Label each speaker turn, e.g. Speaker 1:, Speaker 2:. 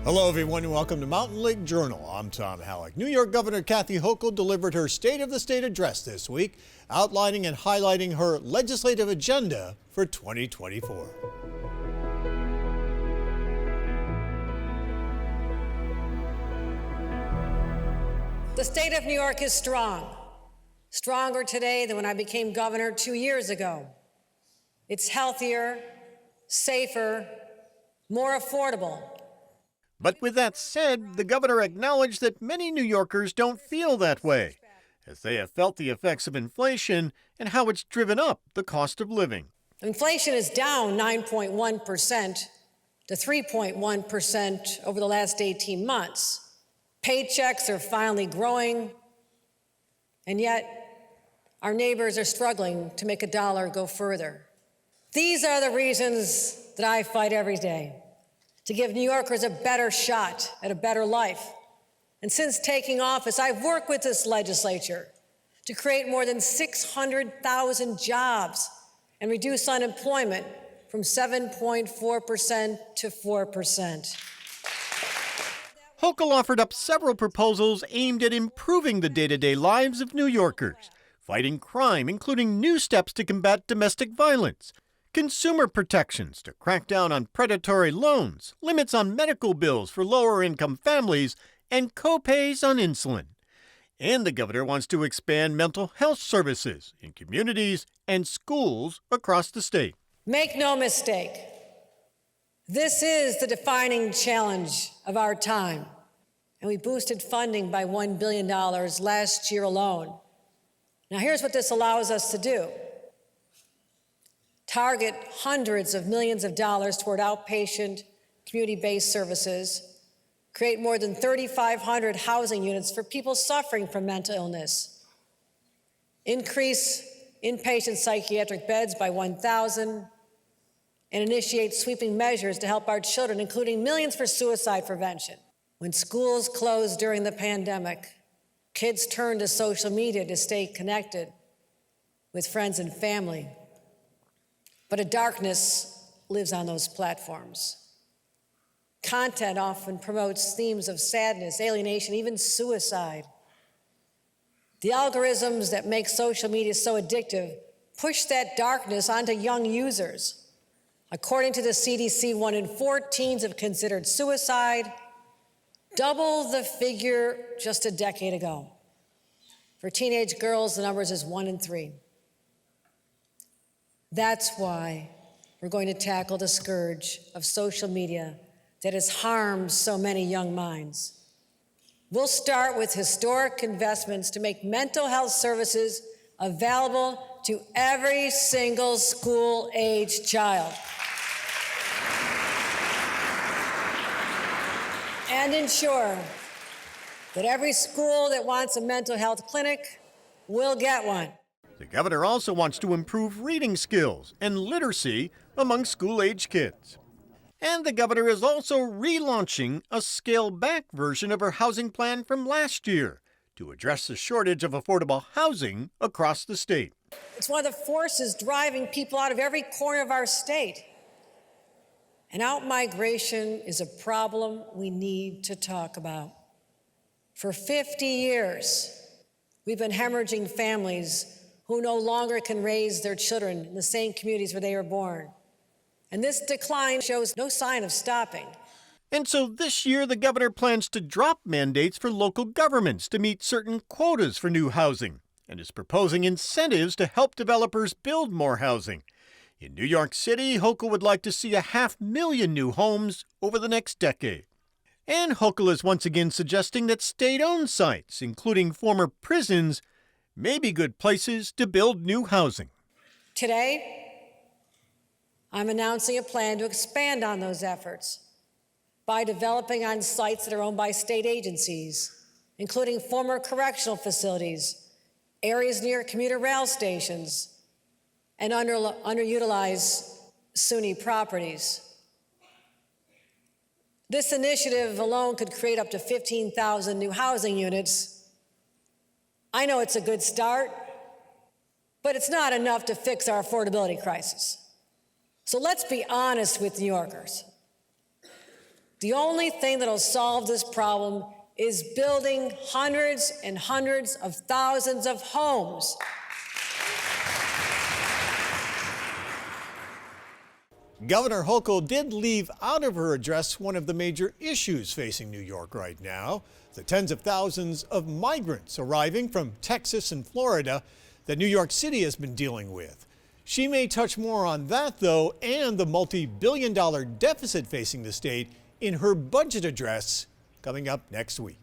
Speaker 1: Hello, everyone, and welcome to Mountain Lake Journal. I'm Tom Halleck. New York Governor Kathy Hochul delivered her State of the State address this week, outlining and highlighting her legislative agenda for 2024.
Speaker 2: The state of New York is strong, stronger today than when I became governor 2 years ago. It's healthier, safer, more affordable.
Speaker 3: But with that said, the governor acknowledged that many New Yorkers don't feel that way, as they have felt the effects of inflation and how it's driven up the cost of living.
Speaker 2: Inflation is down 9.1% to 3.1% over the last 18 months. Paychecks are finally growing, and yet our neighbors are struggling to make a dollar go further. These are the reasons that I fight every day, to give New Yorkers a better shot at a better life. And since taking office, I've worked with this legislature to create more than 600,000 jobs and reduce unemployment from 7.4% to 4%.
Speaker 3: Hochul offered up several proposals aimed at improving the day-to-day lives of New Yorkers, fighting crime, including new steps to combat domestic violence, consumer protections to crack down on predatory loans, limits on medical bills for lower-income families, and co-pays on insulin. And the governor wants to expand mental health services in communities and schools across the state.
Speaker 2: Make no mistake, this is the defining challenge of our time. And we boosted funding by $1 billion last year alone. Now here's what this allows us to do. Target hundreds of millions of dollars toward outpatient, community-based services, create more than 3,500 housing units for people suffering from mental illness, increase inpatient psychiatric beds by 1,000, and initiate sweeping measures to help our children, including millions for suicide prevention. When schools closed during the pandemic, kids turned to social media to stay connected with friends and family. But a darkness lives on those platforms. Content often promotes themes of sadness, alienation, even suicide. The algorithms that make social media so addictive push that darkness onto young users. According to the CDC, 1 in 4 teens have considered suicide, double the figure just a decade ago. For teenage girls, the numbers is 1 in 3. That's why we're going to tackle the scourge of social media that has harmed so many young minds. We'll start with historic investments to make mental health services available to every single school-age child. And ensure that every school that wants a mental health clinic will get one.
Speaker 3: The governor also wants to improve reading skills and literacy among school-age kids. And the governor is also relaunching a scaled-back version of her housing plan from last year to address the shortage of affordable housing across the state.
Speaker 2: It's one of the forces driving people out of every corner of our state. And out-migration is a problem we need to talk about. For 50 years, we've been hemorrhaging families who no longer can raise their children in the same communities where they were born. And this decline shows no sign of stopping.
Speaker 3: And so this year, the governor plans to drop mandates for local governments to meet certain quotas for new housing and is proposing incentives to help developers build more housing. In New York City, Hochul would like to see 500,000 new homes over the next decade. And Hochul is once again suggesting that state-owned sites, including former prisons, may be good places to build new housing.
Speaker 2: Today, I'm announcing a plan to expand on those efforts by developing on sites that are owned by state agencies, including former correctional facilities, areas near commuter rail stations, and underutilized SUNY properties. This initiative alone could create up to 15,000 new housing units. I know it's a good start, but it's not enough to fix our affordability crisis. So let's be honest with New Yorkers. The only thing that'll solve this problem is building hundreds and hundreds of thousands of homes.
Speaker 1: Governor Hochul did leave out of her address one of the major issues facing New York right now, the tens of thousands of migrants arriving from Texas and Florida that New York City has been dealing with. She may touch more on that, though, and the multi-billion-dollar deficit facing the state in her budget address coming up next week.